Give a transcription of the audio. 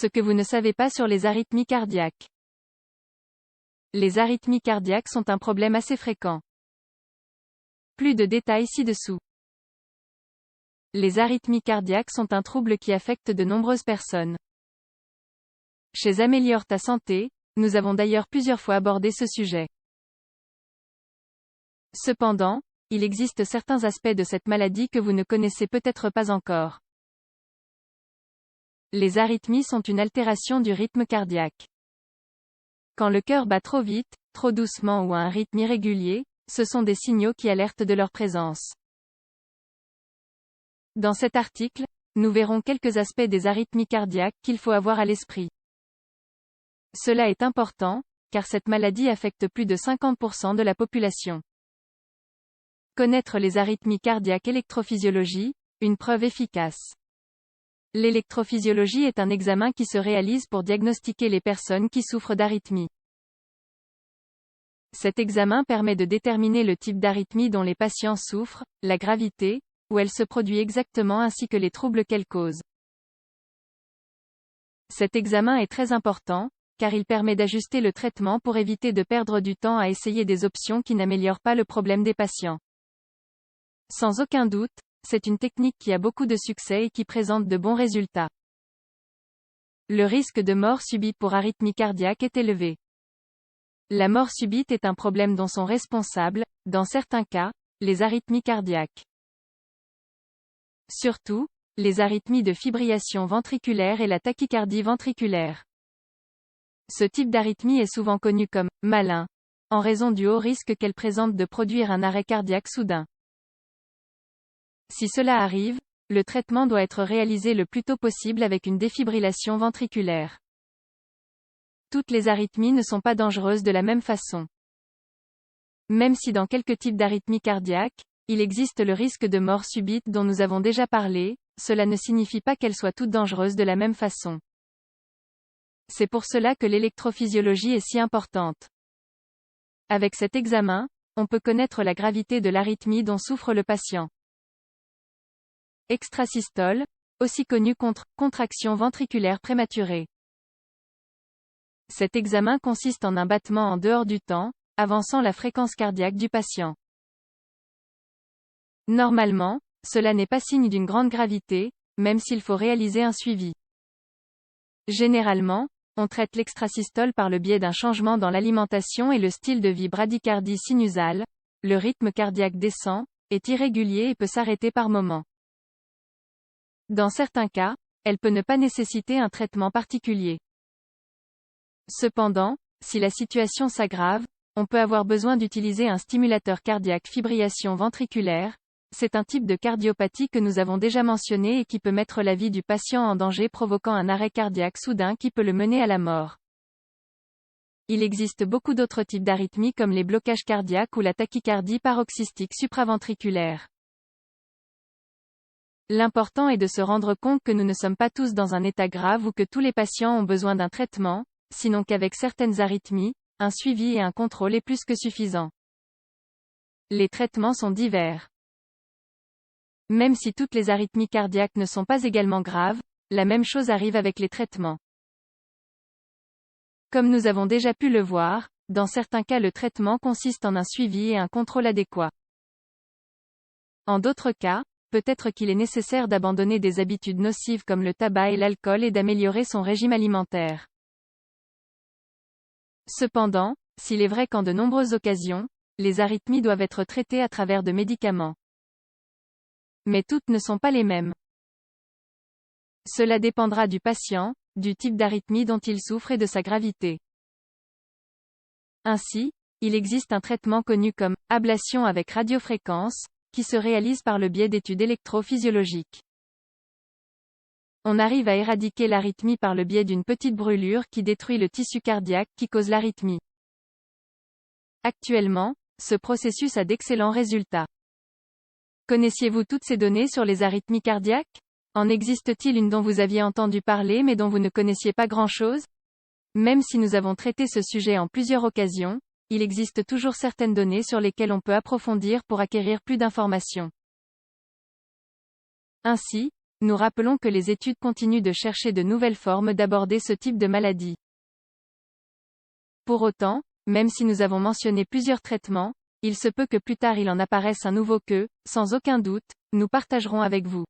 Ce que vous ne savez pas sur les arythmies cardiaques. Les arythmies cardiaques sont un problème assez fréquent. Plus de détails ci-dessous. Les arythmies cardiaques sont un trouble qui affecte de nombreuses personnes. Chez Améliore ta santé, nous avons d'ailleurs plusieurs fois abordé ce sujet. Cependant, il existe certains aspects de cette maladie que vous ne connaissez peut-être pas encore. Les arythmies sont une altération du rythme cardiaque. Quand le cœur bat trop vite, trop doucement ou à un rythme irrégulier, ce sont des signaux qui alertent de leur présence. Dans cet article, nous verrons quelques aspects des arythmies cardiaques qu'il faut avoir à l'esprit. Cela est important, car cette maladie affecte plus de 50% de la population. Connaître les arythmies cardiaques. Électrophysiologie, une preuve efficace. L'électrophysiologie est un examen qui se réalise pour diagnostiquer les personnes qui souffrent d'arythmies. Cet examen permet de déterminer le type d'arythmie dont les patients souffrent, la gravité, où elle se produit exactement ainsi que les troubles qu'elle cause. Cet examen est très important, car il permet d'ajuster le traitement pour éviter de perdre du temps à essayer des options qui n'améliorent pas le problème des patients. Sans aucun doute, c'est une technique qui a beaucoup de succès et qui présente de bons résultats. Le risque de mort subite pour arythmie cardiaque est élevé. La mort subite est un problème dont sont responsables, dans certains cas, les arythmies cardiaques. Surtout, les arythmies de fibrillation ventriculaire et la tachycardie ventriculaire. Ce type d'arythmie est souvent connu comme « malin », en raison du haut risque qu'elle présente de produire un arrêt cardiaque soudain. Si cela arrive, le traitement doit être réalisé le plus tôt possible avec une défibrillation ventriculaire. Toutes les arythmies ne sont pas dangereuses de la même façon. Même si dans quelques types d'arythmies cardiaques, il existe le risque de mort subite dont nous avons déjà parlé, cela ne signifie pas qu'elles soient toutes dangereuses de la même façon. C'est pour cela que l'électrophysiologie est si importante. Avec cet examen, on peut connaître la gravité de l'arythmie dont souffre le patient. Extrasystole, aussi connu contraction ventriculaire prématurée. Cet examen consiste en un battement en dehors du temps, avançant la fréquence cardiaque du patient. Normalement, cela n'est pas signe d'une grande gravité, même s'il faut réaliser un suivi. Généralement, on traite l'extrasystole par le biais d'un changement dans l'alimentation et le style de vie. Bradycardie sinusale, le rythme cardiaque descend, est irrégulier et peut s'arrêter par moments. Dans certains cas, elle peut ne pas nécessiter un traitement particulier. Cependant, si la situation s'aggrave, on peut avoir besoin d'utiliser un stimulateur cardiaque. Fibrillation ventriculaire, c'est un type de cardiopathie que nous avons déjà mentionné et qui peut mettre la vie du patient en danger, provoquant un arrêt cardiaque soudain qui peut le mener à la mort. Il existe beaucoup d'autres types d'arythmies comme les blocages cardiaques ou la tachycardie paroxystique supraventriculaire. L'important est de se rendre compte que nous ne sommes pas tous dans un état grave ou que tous les patients ont besoin d'un traitement, sinon qu'avec certaines arythmies, un suivi et un contrôle est plus que suffisant. Les traitements sont divers. Même si toutes les arythmies cardiaques ne sont pas également graves, la même chose arrive avec les traitements. Comme nous avons déjà pu le voir, dans certains cas le traitement consiste en un suivi et un contrôle adéquat. En d'autres cas, peut-être qu'il est nécessaire d'abandonner des habitudes nocives comme le tabac et l'alcool et d'améliorer son régime alimentaire. Cependant, s'il est vrai qu'en de nombreuses occasions, les arythmies doivent être traitées à travers de médicaments. Mais toutes ne sont pas les mêmes. Cela dépendra du patient, du type d'arythmie dont il souffre et de sa gravité. Ainsi, il existe un traitement connu comme ablation avec radiofréquence, qui se réalise par le biais d'études électrophysiologiques. On arrive à éradiquer l'arythmie par le biais d'une petite brûlure qui détruit le tissu cardiaque qui cause l'arythmie. Actuellement, ce processus a d'excellents résultats. Connaissiez-vous toutes ces données sur les arythmies cardiaques? En existe-t-il une dont vous aviez entendu parler mais dont vous ne connaissiez pas grand-chose? Même si nous avons traité ce sujet en plusieurs occasions, il existe toujours certaines données sur lesquelles on peut approfondir pour acquérir plus d'informations. Ainsi, nous rappelons que les études continuent de chercher de nouvelles formes d'aborder ce type de maladie. Pour autant, même si nous avons mentionné plusieurs traitements, il se peut que plus tard il en apparaisse un nouveau que, sans aucun doute, nous partagerons avec vous.